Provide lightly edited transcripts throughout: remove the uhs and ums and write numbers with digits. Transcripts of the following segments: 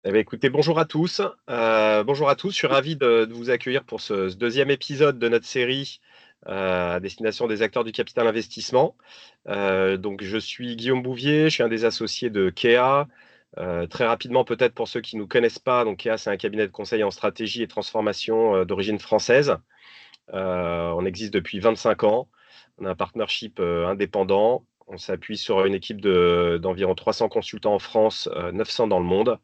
Eh bien, écoutez, bonjour à tous. Bonjour à tous. Je suis ravi de vous accueillir pour ce deuxième épisode de notre série à destination des acteurs du capital investissement. Donc, je suis Guillaume Bouvier, je suis un des associés de Kea. Très rapidement, peut-être pour ceux qui ne nous connaissent pas, donc Kea, c'est un cabinet de conseil en stratégie et transformation d'origine française. On existe depuis 25 ans. On a un partnership indépendant. On s'appuie sur une équipe d'environ 300 consultants en France, 900 dans le monde.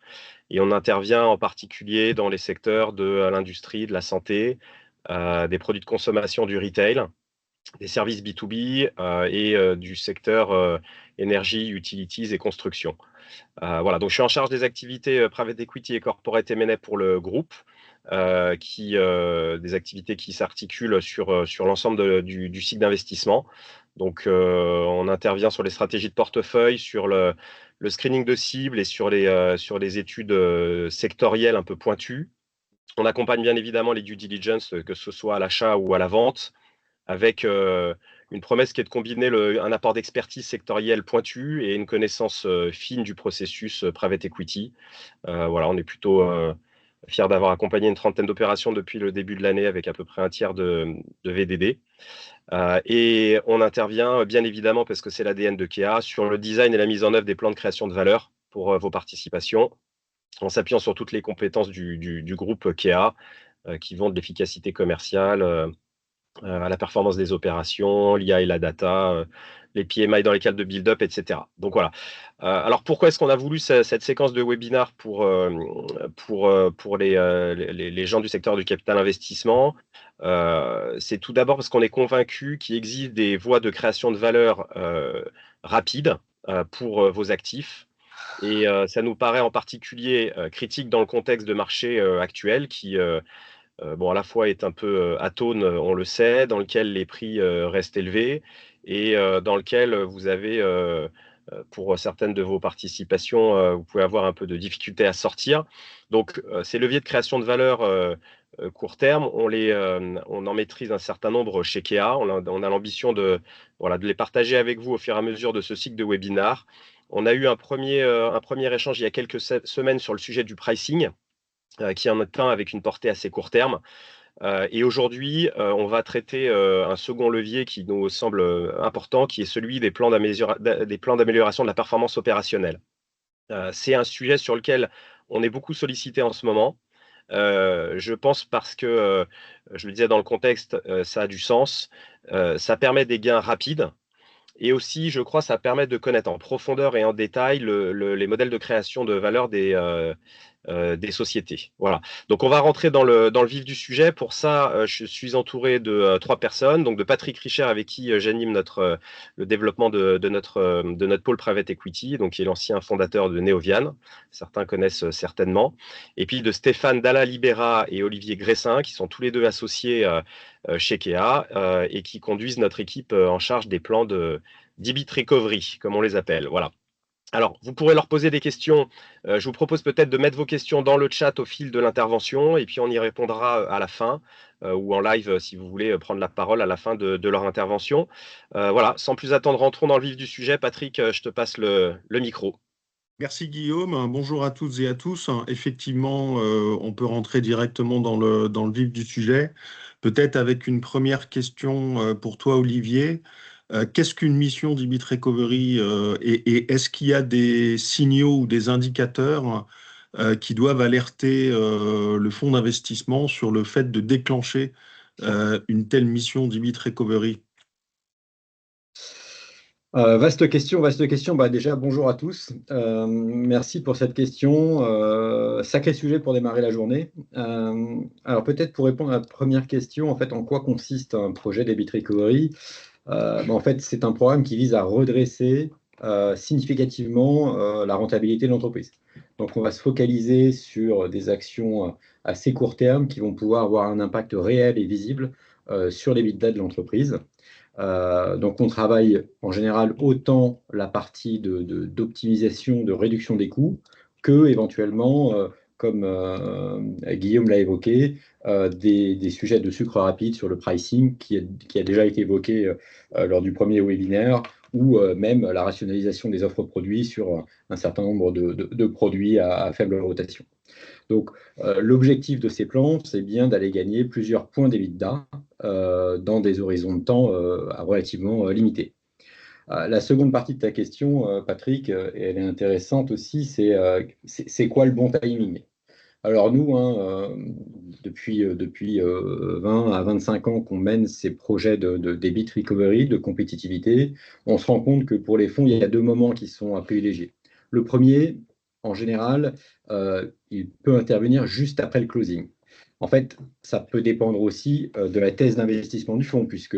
Et on intervient en particulier dans les secteurs de l'industrie, de la santé, des produits de consommation, du retail, des services B2B et du secteur énergie, utilities et construction. Voilà, donc je suis en charge des activités private equity et corporate M&A pour le groupe, des activités qui s'articulent sur l'ensemble du cycle d'investissement. Donc, on intervient sur les stratégies de portefeuille, sur le screening de cibles et sur les études sectorielles un peu pointues. On accompagne bien évidemment les due diligence, que ce soit à l'achat ou à la vente, avec une promesse qui est de combiner un apport d'expertise sectorielle pointu et une connaissance fine du processus private equity. Voilà, on est plutôt fiers d'avoir accompagné une trentaine d'opérations depuis le début de l'année avec à peu près un tiers de VDD. Et on intervient bien évidemment, parce que c'est l'ADN de Kea, sur le design et la mise en œuvre des plans de création de valeur pour vos participations, en s'appuyant sur toutes les compétences du groupe Kea, qui vont de l'efficacité commerciale à la performance des opérations, l'IA et la data, les PMI dans les cadres de build-up, etc. Donc voilà. Alors pourquoi est-ce qu'on a voulu cette séquence de webinaire pour les gens du secteur du capital investissement? C'est tout d'abord parce qu'on est convaincu qu'il existe des voies de création de valeur rapides pour vos actifs. Et ça nous paraît en particulier critique dans le contexte de marché actuel qui, bon, à la fois est un peu atone, on le sait, dans lequel les prix restent élevés et dans lequel vous avez, pour certaines de vos participations, vous pouvez avoir un peu de difficulté à sortir. Donc, ces leviers de création de valeur court terme, on en maîtrise un certain nombre chez Kea. On a l'ambition de, voilà, de les partager avec vous au fur et à mesure de ce cycle de webinaires. On a eu un premier échange il y a quelques semaines sur le sujet du pricing, qui en est un avec une portée assez court terme. Et aujourd'hui, on va traiter un second levier qui nous semble important, qui est celui des des plans d'amélioration de la performance opérationnelle. C'est un sujet sur lequel on est beaucoup sollicité en ce moment. Je pense parce que, je le disais dans le contexte, ça a du sens. Ça permet des gains rapides et aussi, je crois, ça permet de connaître en profondeur et en détail les modèles de création de valeur des sociétés. Voilà. Donc, on va rentrer dans le vif du sujet. Pour ça, je suis entouré de trois personnes. Donc, de Patrick Richer, avec qui j'anime le développement de notre pôle Private Equity, donc qui est l'ancien fondateur de Neovian. Certains connaissent certainement. Et puis de Stéphane Dalla Libera et Olivier Gressin, qui sont tous les deux associés chez Kea et qui conduisent notre équipe en charge des plans d'EBIT Recovery, comme on les appelle. Voilà. Alors, vous pourrez leur poser des questions. Je vous propose peut-être de mettre vos questions dans le chat au fil de l'intervention et puis on y répondra à la fin ou en live si vous voulez prendre la parole à la fin de leur intervention. Voilà, sans plus attendre, rentrons dans le vif du sujet. Patrick, je te passe le micro. Merci Guillaume, bonjour à toutes et à tous. Effectivement, on peut rentrer directement dans le vif du sujet. Peut-être avec une première question pour toi, Olivier. Qu'est-ce qu'une mission d'EBIT Recovery et est-ce qu'il y a des signaux ou des indicateurs qui doivent alerter le fonds d'investissement sur le fait de déclencher une telle mission d'EBIT Recovery? Vaste question, vaste question. Bah, déjà, bonjour à tous. Merci pour cette question. Sacré sujet pour démarrer la journée. Alors, peut-être pour répondre à la première question, en fait, en quoi consiste un projet Debit Recovery? En fait, c'est un programme qui vise à redresser significativement la rentabilité de l'entreprise. Donc, on va se focaliser sur des actions assez court terme qui vont pouvoir avoir un impact réel et visible sur les l'EBITDA de l'entreprise. Donc, on travaille en général autant la partie d'optimisation, de réduction des coûts, que éventuellement, comme Guillaume l'a évoqué, des sujets de sucre rapide sur le pricing qui a déjà été évoqué lors du premier webinaire, ou même la rationalisation des offres produits sur un certain nombre de produits à faible rotation. Donc, l'objectif de ces plans, c'est bien d'aller gagner plusieurs points d'EBITDA dans des horizons de temps relativement limités. La seconde partie de ta question, Patrick, et elle est intéressante aussi, c'est quoi le bon timing? Alors nous, depuis 20 à 25 ans qu'on mène ces projets de debit recovery, de compétitivité, on se rend compte que pour les fonds, il y a deux moments qui sont à privilégier. Le premier, en général, il peut intervenir juste après le closing. En fait, ça peut dépendre aussi de la thèse d'investissement du fonds, puisque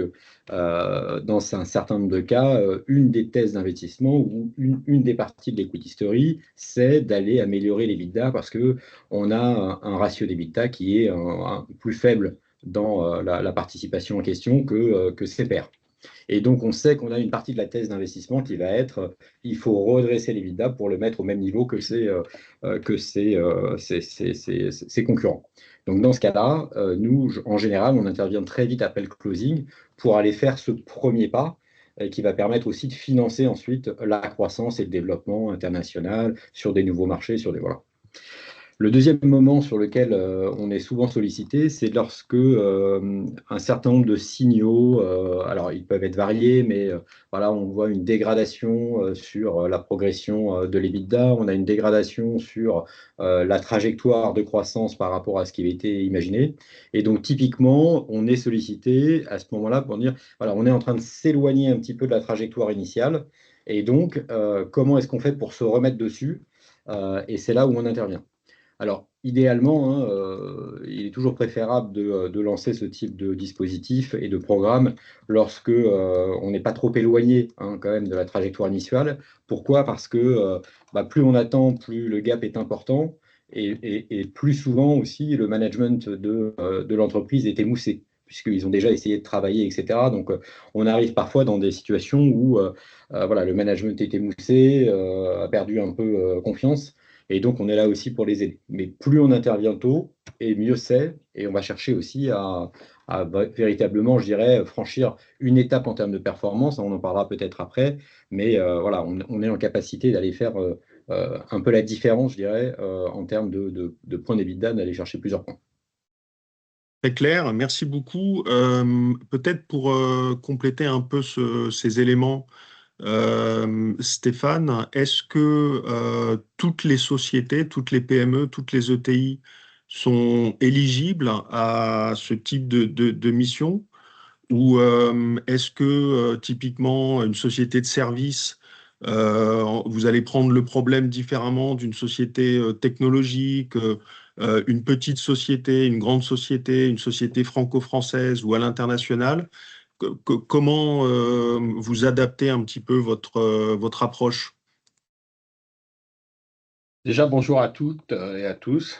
dans un certain nombre de cas, une des thèses d'investissement ou une des parties de l'equity story, c'est d'aller améliorer les l'EBITDA parce qu'on a un ratio d'EBITDA qui est plus faible dans la participation en question que ses pairs. Et donc, on sait qu'on a une partie de la thèse d'investissement qui va être il faut redresser l'EBITDA pour le mettre au même niveau que ses concurrents. Donc, dans ce cas-là, nous, en général, on intervient très vite après le closing pour aller faire ce premier pas qui va permettre aussi de financer ensuite la croissance et le développement international sur des nouveaux marchés, sur des voilà. Le deuxième moment sur lequel on est souvent sollicité, c'est lorsque un certain nombre de signaux, alors ils peuvent être variés, mais voilà, on voit une dégradation sur la progression de l'EBITDA, on a une dégradation sur la trajectoire de croissance par rapport à ce qui avait été imaginé. Et donc typiquement, on est sollicité à ce moment-là pour dire, voilà, on est en train de s'éloigner un petit peu de la trajectoire initiale, et donc comment est-ce qu'on fait pour se remettre dessus? Et c'est là où on intervient. Alors, idéalement, il est toujours préférable de lancer ce type de dispositif et de programme lorsque on n'est pas trop éloigné quand même de la trajectoire initiale. Pourquoi? Parce que plus on attend, plus le gap est important et plus souvent aussi le management de l'entreprise est émoussé puisqu'ils ont déjà essayé de travailler, etc. Donc, on arrive parfois dans des situations où voilà, le management est émoussé, a perdu un peu confiance. Et donc, on est là aussi pour les aider. Mais plus on intervient tôt, et mieux c'est. Et on va chercher aussi à véritablement, je dirais, franchir une étape en termes de performance. On en parlera peut-être après. Mais voilà, on est en capacité d'aller faire un peu la différence, je dirais, en termes de points d'EBITDA, d'aller chercher plusieurs points. Très clair, merci beaucoup. Peut-être pour compléter un peu ces éléments, Stéphane, est-ce que toutes les sociétés, toutes les PME, toutes les ETI sont éligibles à ce type de mission? Ou est-ce que typiquement une société de service, vous allez prendre le problème différemment d'une société technologique, une petite société, une grande société, une société franco-française ou à l'international? Comment vous adaptez un petit peu votre approche? Déjà, bonjour à toutes et à tous.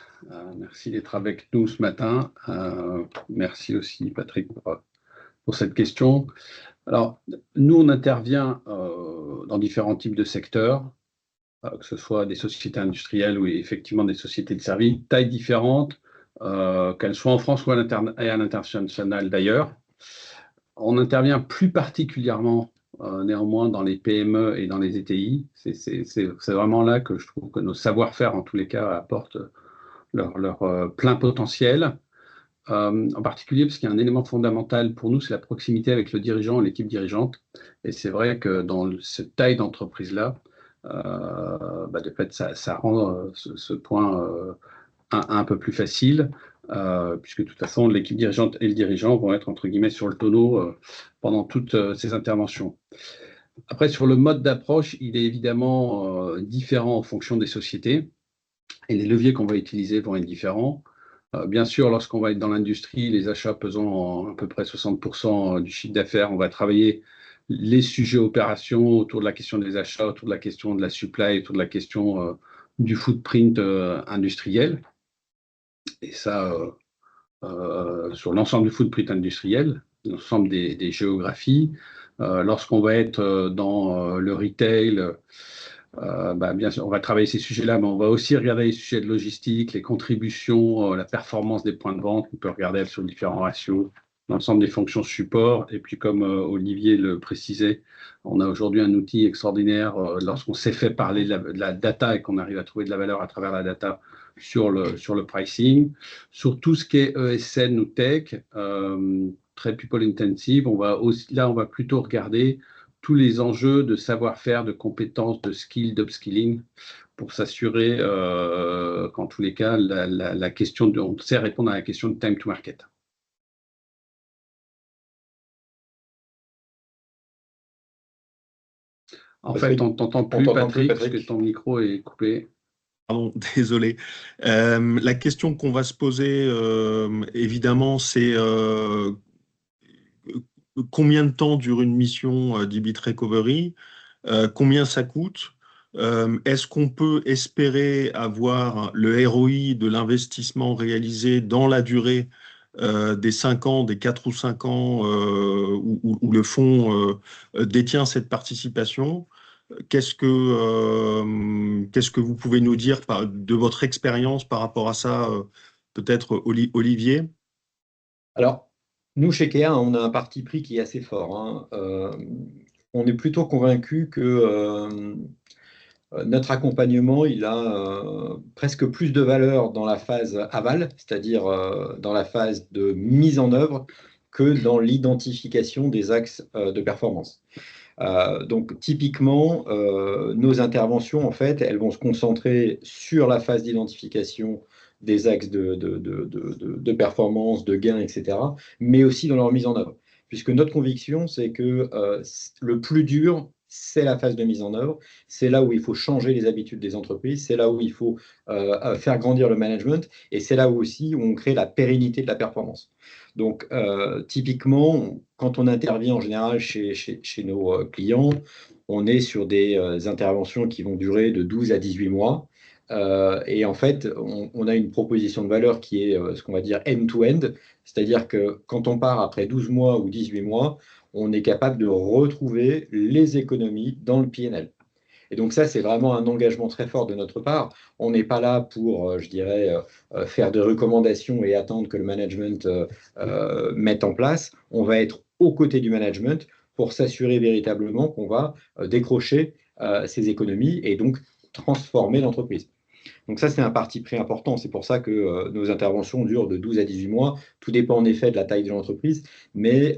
Merci d'être avec nous ce matin. Merci aussi, Patrick, pour cette question. Alors, nous, on intervient dans différents types de secteurs, que ce soit des sociétés industrielles ou effectivement des sociétés de services, tailles différentes, qu'elles soient en France ou à l'international d'ailleurs. On intervient plus particulièrement néanmoins dans les PME et dans les ETI. C'est vraiment là que je trouve que nos savoir-faire, en tous les cas, apportent leur plein potentiel. En particulier parce qu'il y a un élément fondamental pour nous, c'est la proximité avec le dirigeant et l'équipe dirigeante. Et c'est vrai que dans cette taille d'entreprise-là, de fait, ça rend ce point un peu plus facile, puisque de toute façon, l'équipe dirigeante et le dirigeant vont être, entre guillemets, sur le tonneau pendant toutes ces interventions. Après, sur le mode d'approche, il est évidemment différent en fonction des sociétés, et les leviers qu'on va utiliser vont être différents. Bien sûr, lorsqu'on va être dans l'industrie, les achats pesant à peu près 60% du chiffre d'affaires, on va travailler les sujets opérations autour de la question des achats, autour de la question de la supply, autour de la question du footprint industriel. Et ça, sur l'ensemble du footprint industriel, l'ensemble des géographies. Lorsqu'on va être dans le retail, bien sûr, on va travailler ces sujets-là, mais on va aussi regarder les sujets de logistique, les contributions, la performance des points de vente. On peut regarder sur différents ratios, l'ensemble des fonctions support. Et puis, comme Olivier le précisait, on a aujourd'hui un outil extraordinaire lorsqu'on sait fait parler de la data et qu'on arrive à trouver de la valeur à travers la data sur le pricing. Sur tout ce qui est ESN ou tech, très people intensive, on va plutôt regarder tous les enjeux de savoir-faire, de compétences, de skills, d'upskilling, pour s'assurer qu'en tous les cas, la question on sait répondre à la question de time to market. En fait, on ne t'entend plus, Patrick, parce que ton micro est coupé. Pardon, désolé. La question qu'on va se poser, évidemment, c'est combien de temps dure une mission d'EBIT Recovery, combien ça coûte, est-ce qu'on peut espérer avoir le ROI de l'investissement réalisé dans la durée des 5 ans, des 4 ou 5 ans où le fonds détient cette participation? Qu'est-ce que vous pouvez nous dire de votre expérience par rapport à ça, peut-être Olivier? Alors, nous, chez Kea, on a un parti pris qui est assez fort, hein. On est plutôt convaincu que notre accompagnement, il a presque plus de valeur dans la phase aval, c'est-à-dire dans la phase de mise en œuvre, que dans l'identification des axes de performance. Donc, typiquement, nos interventions, en fait, elles vont se concentrer sur la phase d'identification des axes de performance, de gains, etc., mais aussi dans leur mise en œuvre. Puisque notre conviction, c'est que le plus dur, c'est la phase de mise en œuvre. C'est là où il faut changer les habitudes des entreprises. C'est là où il faut faire grandir le management. Et c'est là où aussi où on crée la pérennité de la performance. Donc, typiquement, quand on intervient en général chez nos clients, on est sur des interventions qui vont durer de 12 à 18 mois. Et en fait, on a une proposition de valeur qui est ce qu'on va dire end-to-end, c'est-à-dire que quand on part après 12 mois ou 18 mois, on est capable de retrouver les économies dans le PNL. Et donc ça, c'est vraiment un engagement très fort de notre part. On n'est pas là pour, je dirais, faire de recommandations et attendre que le management mette en place. On va être aux côtés du management pour s'assurer véritablement qu'on va décrocher ces économies et donc transformer l'entreprise. Donc ça, c'est un parti pris important. C'est pour ça que nos interventions durent de 12 à 18 mois. Tout dépend en effet de la taille de l'entreprise, mais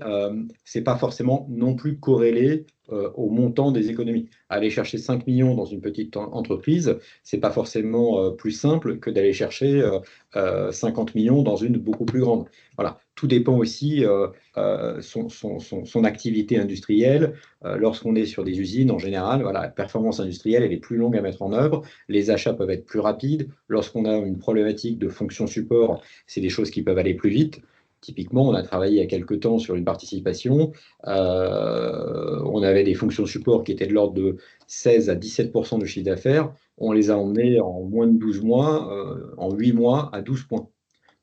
ce n'est pas forcément non plus corrélé au montant des économies. Aller chercher 5 millions dans une petite entreprise, ce n'est pas forcément plus simple que d'aller chercher 50 millions dans une beaucoup plus grande. Voilà. Tout dépend aussi son activité industrielle. Lorsqu'on est sur des usines, en général, voilà, la performance industrielle, elle est plus longue à mettre en œuvre. Les achats peuvent être plus rapides. Lorsqu'on a une problématique de fonction support, c'est des choses qui peuvent aller plus vite. Typiquement, on a travaillé il y a quelques temps sur une participation. On avait des fonctions support qui étaient de l'ordre de 16 à 17% de chiffre d'affaires. On les a emmenés en moins de 12 mois, en 8 mois, à 12 points.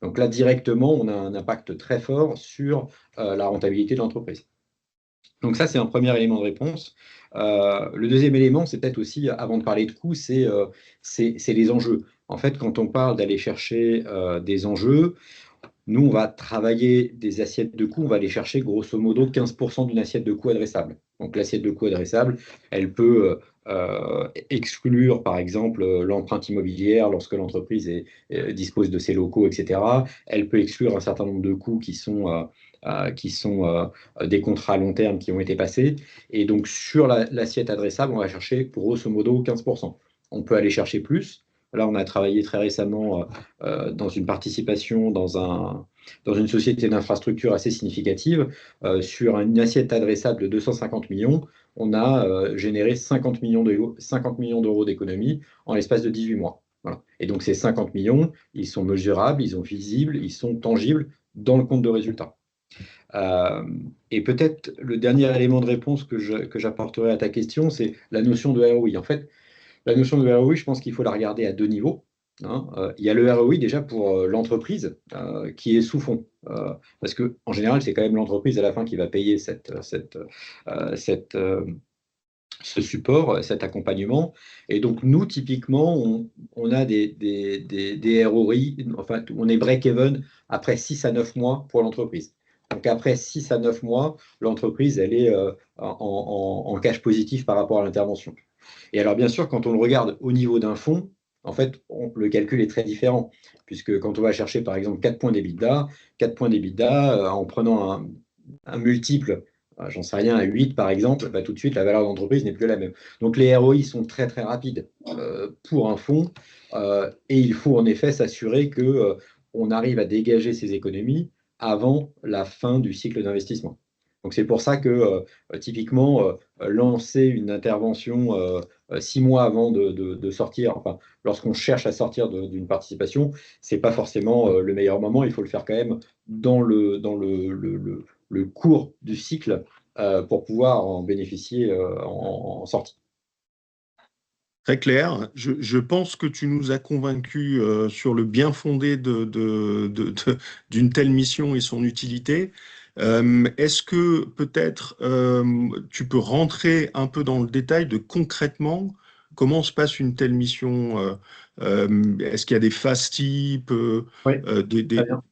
Donc là, directement, on a un impact très fort sur la rentabilité de l'entreprise. Donc ça, c'est un premier élément de réponse. Le deuxième élément, c'est peut-être aussi, avant de parler de coûts, c'est les enjeux. En fait, quand on parle d'aller chercher des enjeux, nous, on va travailler des assiettes de coûts, on va aller chercher grosso modo 15% d'une assiette de coûts adressable. Donc l'assiette de coûts adressable, elle peut exclure par exemple l'empreinte immobilière lorsque l'entreprise dispose de ses locaux, etc. Elle peut exclure un certain nombre de coûts qui sont des contrats à long terme qui ont été passés. Et donc sur l'assiette adressable, on va chercher grosso modo 15%. On peut aller chercher plus. Là, on a travaillé très récemment dans une participation dans une société d'infrastructure assez significative. Sur une assiette adressable de 250 millions, on a généré 50 millions d'euros d'économies en l'espace de 18 mois. Voilà. Et donc, ces 50 millions, ils sont mesurables, ils sont visibles, ils sont tangibles dans le compte de résultat. Et peut-être le dernier élément de réponse que j'apporterai à ta question, c'est la notion de ROI. En fait, la notion de ROI, je pense qu'il faut la regarder à deux niveaux. Il y a le ROI déjà pour l'entreprise qui est sous fond. Parce qu'en général, c'est quand même l'entreprise à la fin qui va payer ce support, cet accompagnement. Et donc, nous, typiquement, on a des ROI, enfin, on est break-even après 6 à 9 mois pour l'entreprise. Donc après 6 à 9 mois, l'entreprise, elle est en cash positif par rapport à l'intervention. Et alors, bien sûr, quand on le regarde au niveau d'un fonds, en fait, le calcul est très différent, puisque quand on va chercher, par exemple, 4 points d'EBITDA, en prenant un multiple, j'en sais rien, à 8, par exemple, bah, tout de suite, la valeur d'entreprise n'est plus la même. Donc, les ROI sont très, très rapides pour un fonds, et il faut en effet s'assurer que on arrive à dégager ces économies avant la fin du cycle d'investissement. Donc, c'est pour ça que, typiquement, lancer une intervention 6 mois avant de sortir, enfin, lorsqu'on cherche à sortir d'une participation, ce n'est pas forcément le meilleur moment. Il faut le faire quand même dans le cours du cycle pour pouvoir en bénéficier en sortie. Très clair. Je pense que tu nous as convaincus sur le bien fondé d'une telle mission et son utilité. Est-ce que peut-être tu peux rentrer un peu dans le détail de concrètement comment se passe une telle mission? Est-ce qu'il y a des phases types, Oui, très bien.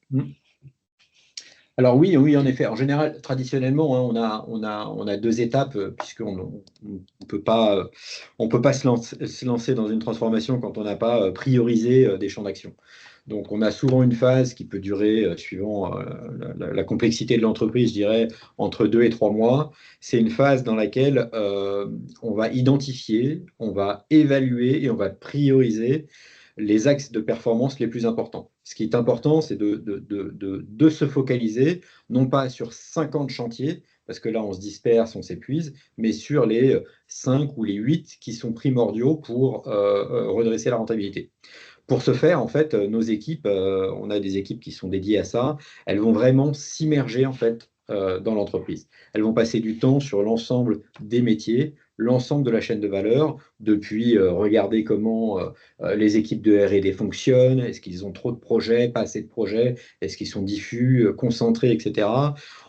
Alors oui, en effet. En général, traditionnellement, hein, on a 2 étapes, puisqu'on ne peut pas se lancer dans une transformation quand on n'a pas priorisé des champs d'action. Donc on a souvent une phase qui peut durer, suivant la complexité de l'entreprise, je dirais, entre 2 et 3 mois. C'est une phase dans laquelle on va identifier, on va évaluer et on va prioriser les axes de performance les plus importants. Ce qui est important, c'est de se focaliser, non pas sur 50 chantiers, parce que là, on se disperse, on s'épuise, mais sur les 5 ou les 8 qui sont primordiaux pour redresser la rentabilité. Pour ce faire, en fait, nos équipes, on a des équipes qui sont dédiées à ça, elles vont vraiment s'immerger en fait dans l'entreprise. Elles vont passer du temps sur l'ensemble des métiers, l'ensemble de la chaîne de valeur, depuis regarder comment les équipes de R&D fonctionnent, est-ce qu'ils ont trop de projets, pas assez de projets, est-ce qu'ils sont diffus, concentrés, etc.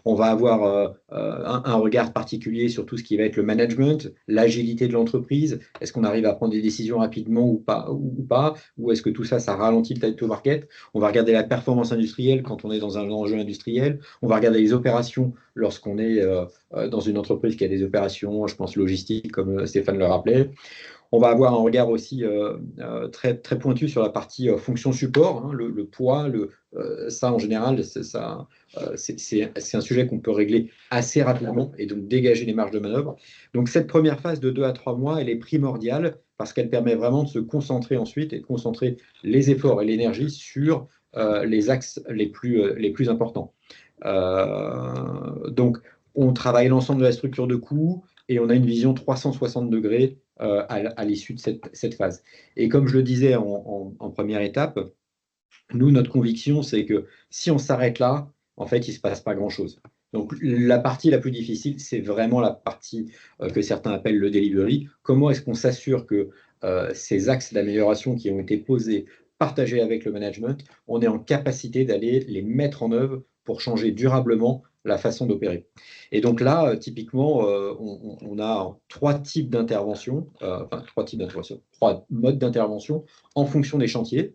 On va avoir un regard particulier sur tout ce qui va être le management, l'agilité de l'entreprise, est-ce qu'on arrive à prendre des décisions rapidement ou pas, ou est-ce que tout ça, ça ralentit le time to market? On va regarder la performance industrielle quand on est dans un enjeu industriel, on va regarder les opérations lorsqu'on est dans une entreprise qui a des opérations, je pense logistiques, comme Stéphane le rappelait. On va avoir un regard aussi très, très pointu sur la partie fonction support, hein, le poids, ça en général, c'est un sujet qu'on peut régler assez rapidement et donc dégager les marges de manœuvre. Donc cette première phase de 2 à 3 mois, elle est primordiale parce qu'elle permet vraiment de se concentrer ensuite et de concentrer les efforts et l'énergie sur les axes les plus importants. Donc on travaille l'ensemble de la structure de coûts et on a une vision 360 degrés à l'issue de cette phase. Et comme je le disais en première étape, nous, notre conviction, c'est que si on s'arrête là, en fait, il ne se passe pas grand-chose. Donc, la partie la plus difficile, c'est vraiment la partie que certains appellent le delivery. Comment est-ce qu'on s'assure que ces axes d'amélioration qui ont été posés, partagés avec le management, on est en capacité d'aller les mettre en œuvre pour changer durablement la façon d'opérer. Et donc là, typiquement, on a 3 types d'interventions, enfin 3 modes d'intervention en fonction des chantiers.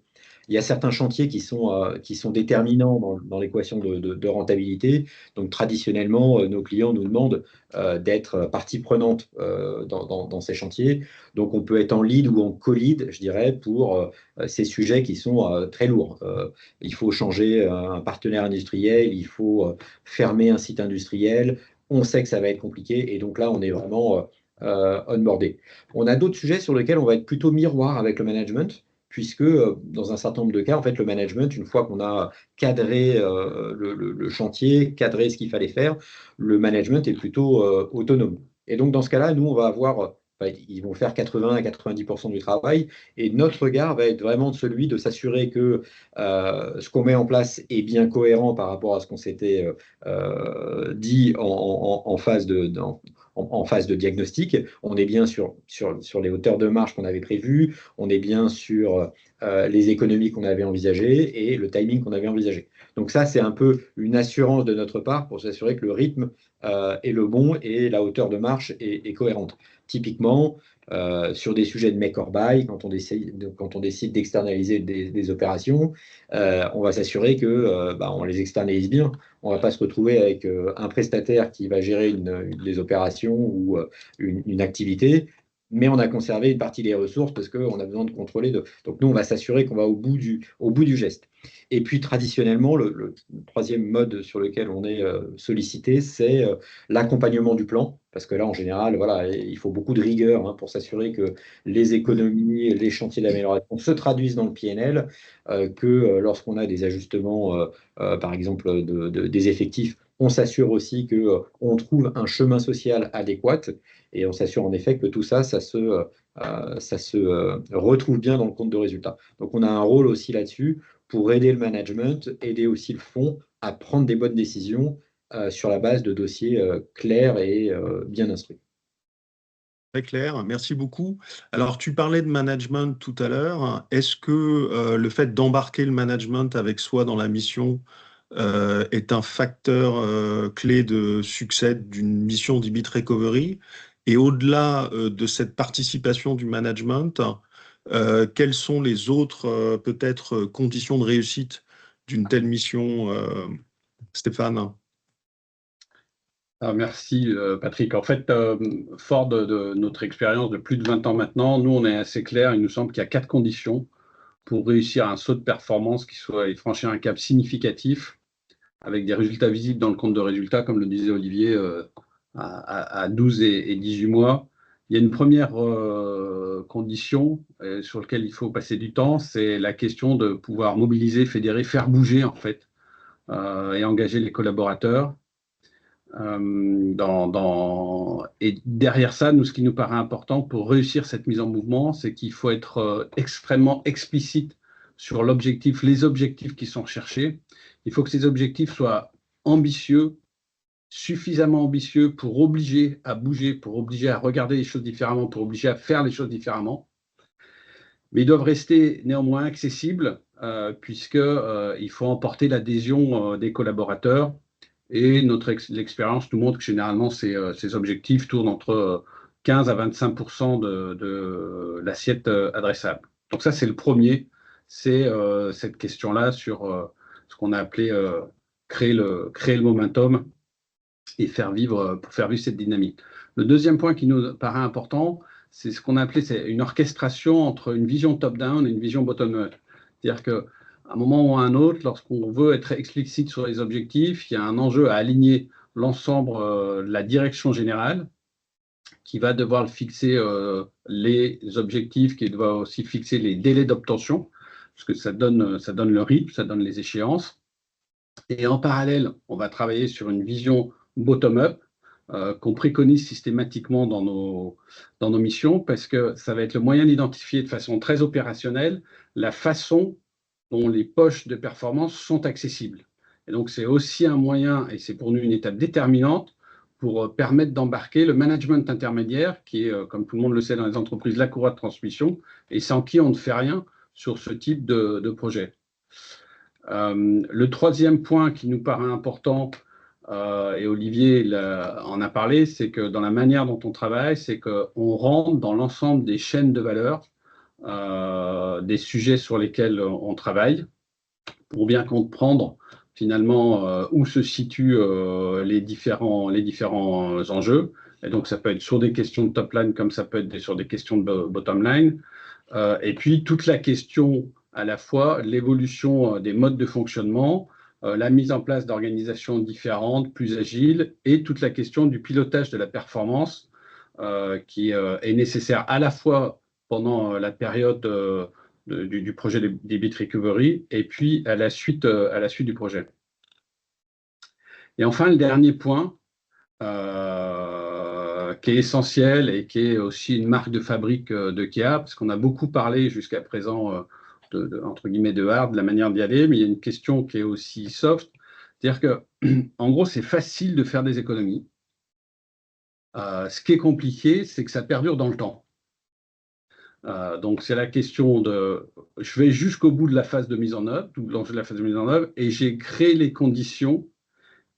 Il y a certains chantiers qui sont déterminants dans l'équation de rentabilité. Donc, traditionnellement, nos clients nous demandent d'être partie prenante dans ces chantiers. Donc, on peut être en lead ou en co-lead, je dirais, pour ces sujets qui sont très lourds. Il faut changer un partenaire industriel, il faut fermer un site industriel. On sait que ça va être compliqué et donc là, on est vraiment onboardé. On a d'autres sujets sur lesquels on va être plutôt miroir avec le management, puisque dans un certain nombre de cas, en fait, le management, une fois qu'on a cadré le chantier, cadré ce qu'il fallait faire, le management est plutôt autonome. Et donc, dans ce cas-là, nous, on va avoir, ils vont faire 80 à 90% du travail, et notre regard va être vraiment celui de s'assurer que ce qu'on met en place est bien cohérent par rapport à ce qu'on s'était dit en phase de diagnostic. On est bien sur les hauteurs de marge qu'on avait prévues, on est bien sur les économies qu'on avait envisagées et le timing qu'on avait envisagé. Donc ça, c'est un peu une assurance de notre part pour s'assurer que le rythme est le bon et la hauteur de marche est cohérente. Typiquement, sur des sujets de make or buy, quand on décide d'externaliser des opérations, on va s'assurer que on les externalise bien. On ne va pas se retrouver avec un prestataire qui va gérer des opérations ou une activité, mais on a conservé une partie des ressources parce qu'on a besoin de contrôler. Donc nous, on va s'assurer qu'on va au bout du geste. Et puis traditionnellement, le troisième mode sur lequel on est sollicité, c'est l'accompagnement du plan. Parce que là, en général, voilà, il faut beaucoup de rigueur pour s'assurer que les économies, les chantiers d'amélioration se traduisent dans le PNL, que lorsqu'on a des ajustements, par exemple, des effectifs, on s'assure aussi qu'on trouve un chemin social adéquat et on s'assure en effet que tout ça, ça se retrouve bien dans le compte de résultat. Donc on a un rôle aussi là-dessus pour aider le management, aider aussi le fonds à prendre des bonnes décisions sur la base de dossiers clairs et bien instruits. Très clair, merci beaucoup. Alors, tu parlais de management tout à l'heure. Est-ce que le fait d'embarquer le management avec soi dans la mission est un facteur clé de succès d'une mission d'EBIT Recovery? Et au-delà de cette participation du management, quelles sont les autres peut-être conditions de réussite d'une telle mission, Stéphane? Merci Patrick. En fait, fort de notre expérience de plus de 20 ans maintenant, nous on est assez clair, il nous semble qu'il y a 4 conditions pour réussir un saut de performance qui soit et franchir un cap significatif avec des résultats visibles dans le compte de résultats, comme le disait Olivier, à 12 et 18 mois. Il y a une première condition sur laquelle il faut passer du temps, c'est la question de pouvoir mobiliser, fédérer, faire bouger en fait et engager les collaborateurs. Et derrière ça, nous, ce qui nous paraît important pour réussir cette mise en mouvement, c'est qu'il faut être extrêmement explicite sur l'objectif, les objectifs qui sont recherchés. Il faut que ces objectifs soient ambitieux, suffisamment ambitieux pour obliger à bouger, pour obliger à regarder les choses différemment, pour obliger à faire les choses différemment. Mais ils doivent rester néanmoins accessibles puisqu'il faut emporter l'adhésion des collaborateurs. Et l'expérience nous montre que généralement, ces objectifs tournent entre 15 à 25% de l'assiette adressable. Donc ça, c'est le premier, c'est cette question-là sur ce qu'on a appelé créer le momentum et pour faire vivre cette dynamique. Le deuxième point qui nous paraît important, c'est ce qu'on a appelé une orchestration entre une vision top-down et une vision bottom-up. C'est-à-dire qu'à un moment ou à un autre, lorsqu'on veut être explicite sur les objectifs, il y a un enjeu à aligner l'ensemble de la direction générale qui va devoir fixer les objectifs, qui doit aussi fixer les délais d'obtention, parce que ça donne le rythme, ça donne les échéances. Et en parallèle, on va travailler sur une vision bottom-up qu'on préconise systématiquement dans nos missions parce que ça va être le moyen d'identifier de façon très opérationnelle la façon dont les poches de performance sont accessibles. Et donc, c'est aussi un moyen, et c'est pour nous une étape déterminante, pour permettre d'embarquer le management intermédiaire, qui est, comme tout le monde le sait dans les entreprises, la courroie de transmission, et sans qui on ne fait rien sur ce type de projet. Le troisième point qui nous paraît important, et Olivier en a parlé, c'est que dans la manière dont on travaille, c'est qu'on rentre dans l'ensemble des chaînes de valeur des sujets sur lesquels on travaille pour bien comprendre finalement où se situent les différents enjeux. Et donc, ça peut être sur des questions de top line comme ça peut être sur des questions de bottom line. Et puis, toute la question à la fois l'évolution des modes de fonctionnement, la mise en place d'organisations différentes, plus agiles, et toute la question du pilotage de la performance qui est nécessaire à la fois pendant la période du projet d'EBIT Recovery et puis à la suite du projet. Et enfin, le dernier point qui est essentiel et qui est aussi une marque de fabrique de Kea, parce qu'on a beaucoup parlé jusqu'à présent entre guillemets de hard, de la manière d'y aller, mais il y a une question qui est aussi soft, c'est-à-dire que en gros, c'est facile de faire des économies. Ce qui est compliqué, c'est que ça perdure dans le temps. Donc, c'est la question de... Je vais jusqu'au bout de la phase de mise en œuvre, tout l'enjeu de la phase de mise en œuvre, et j'ai créé les conditions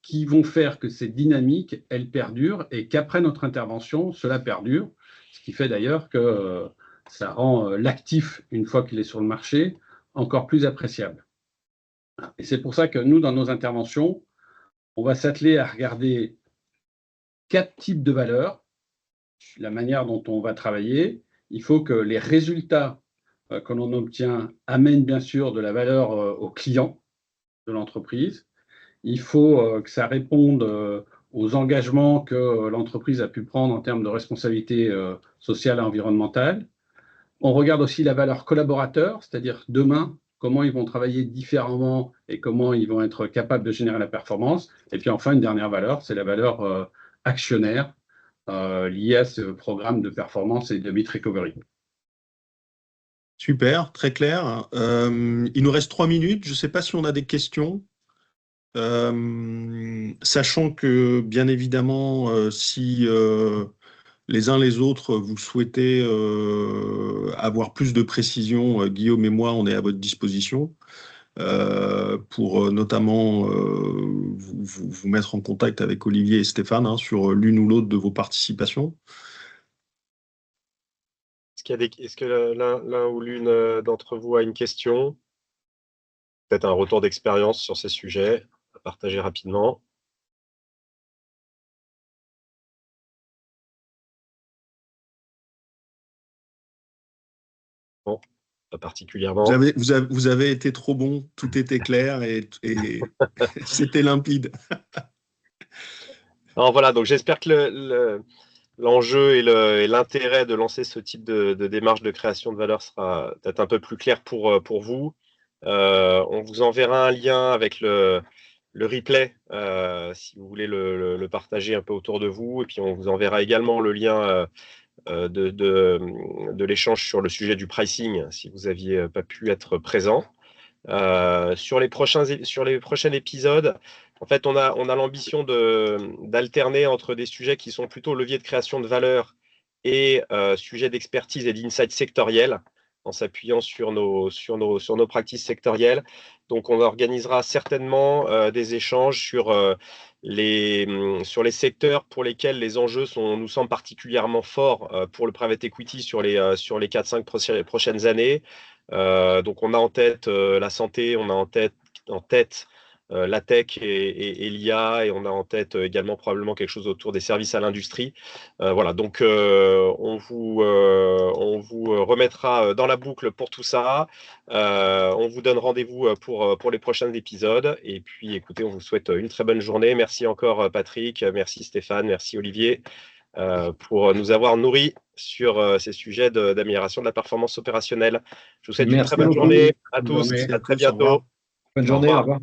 qui vont faire que cette dynamique, elle perdure, et qu'après notre intervention, cela perdure, ce qui fait d'ailleurs que ça rend l'actif, une fois qu'il est sur le marché, encore plus appréciable. Et c'est pour ça que nous, dans nos interventions, on va s'atteler à regarder 4 types de valeurs, la manière dont on va travailler. Il faut que les résultats que l'on obtient amènent bien sûr de la valeur aux clients de l'entreprise. Il faut que ça réponde aux engagements que l'entreprise a pu prendre en termes de responsabilité sociale et environnementale. On regarde aussi la valeur collaborateur, c'est-à-dire demain, comment ils vont travailler différemment et comment ils vont être capables de générer la performance. Et puis enfin, une dernière valeur, c'est la valeur actionnaire liée à ce programme de performance et de bit recovery. Super, très clair. Il nous reste 3 minutes. Je ne sais pas si on a des questions. Sachant que, bien évidemment, si les uns les autres, vous souhaitez avoir plus de précision, Guillaume et moi, on est à votre disposition pour notamment vous mettre en contact avec Olivier et Stéphane sur l'une ou l'autre de vos participations. Est-ce que l'un ou l'une d'entre vous a une question? Peut-être un retour d'expérience sur ces sujets à partager rapidement. Bon, pas particulièrement. Vous avez été trop bon, tout était clair et c'était limpide. Alors voilà, donc j'espère que l'enjeu et l'intérêt de lancer ce type de démarche de création de valeur sera peut-être un peu plus clair pour vous. On vous enverra un lien avec le replay si vous voulez le partager un peu autour de vous. Et puis on vous enverra également le lien de l'échange sur le sujet du pricing si vous n'aviez pas pu être présent. Sur les prochains épisodes, en fait, on a l'ambition d'alterner entre des sujets qui sont plutôt leviers de création de valeur et sujets d'expertise et d'insight sectoriels, en s'appuyant sur nos practices sectorielles. Donc, on organisera certainement des échanges sur les secteurs pour lesquels les enjeux nous semblent particulièrement forts pour le private equity sur les 4-5 prochaines années. Donc, on a en tête la santé, on a en tête la tech et l'IA, et on a en tête également probablement quelque chose autour des services à l'industrie. Voilà, donc on vous remettra dans la boucle pour tout ça. On vous donne rendez-vous pour les prochains épisodes. Et puis, écoutez, on vous souhaite une très bonne journée. Merci encore, Patrick. Merci, Stéphane. Merci, Olivier, pour nous avoir nourris sur ces sujets d'amélioration de la performance opérationnelle. Je vous souhaite une très bonne journée à tous. À très bientôt. Bonne journée, au revoir.